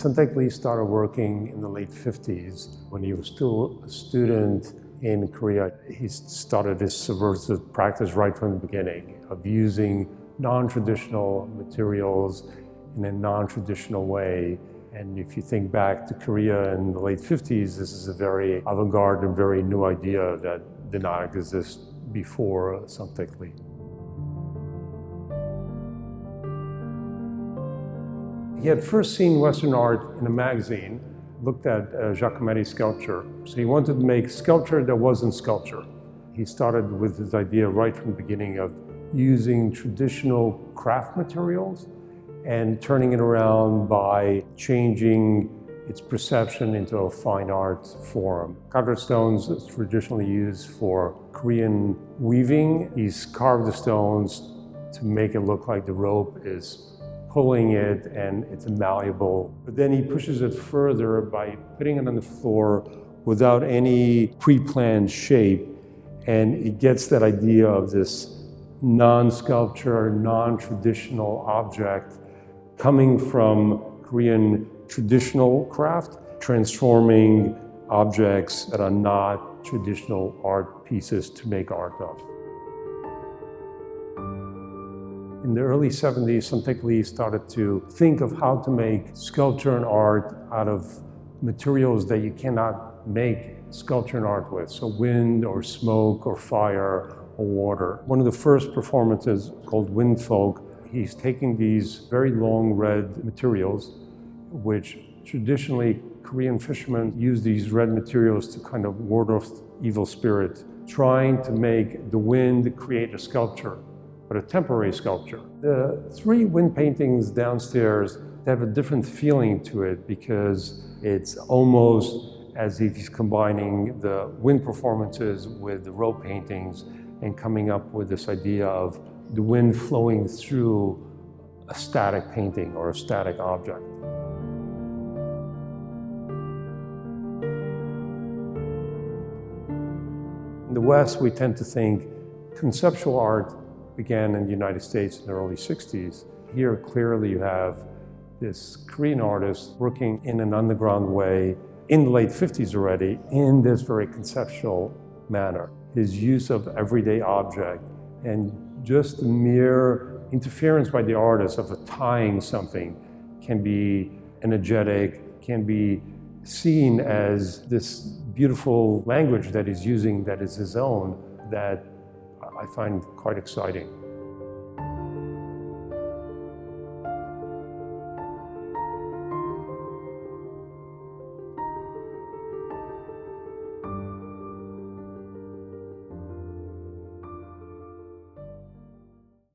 Seung-taek Lee started working in the late 50s. When he was still a student in Korea, he started this subversive practice right from the beginning of using non-traditional materials in a non-traditional way. And if you think back to Korea in the late 50s, this is a very avant-garde and very new idea that did not exist before Seung-taek Lee. He had first seen Western art in a magazine, looked at Giacometti's sculpture. So he wanted to make sculpture that wasn't sculpture. He started with his idea right from the beginning of using traditional craft materials and turning it around by changing its perception into a fine art form. Colored stones is traditionally used for Korean weaving. He's carved the stones to make it look like the rope is pulling it and it's malleable. But then he pushes it further by putting it on the floor without any pre-planned shape. And he gets that idea of this non-sculpture, non-traditional object coming from Korean traditional craft, transforming objects that are not traditional art pieces to make art of. In the early 70s, Seung-taek Lee started to think of how to make sculpture and art out of materials that you cannot make sculpture and art with, so wind or smoke or fire or water. One of the first performances, called Wind Folk, he's taking these very long red materials, which traditionally Korean fishermen use these red materials to kind of ward off evil spirits, trying to make the wind create a sculpture, but a temporary sculpture. The three wind paintings downstairs have a different feeling to it because it's almost as if he's combining the wind performances with the rope paintings and coming up with this idea of the wind flowing through a static painting or a static object. In the West, we tend to think conceptual art began in the United States in the early 60s. Here, clearly, you have this Korean artist working in an underground way in the late 50s already in this very conceptual manner. His use of everyday object and just the mere interference by the artist of tying something can be energetic, can be seen as this beautiful language that he's using that is his own, that I find quite exciting.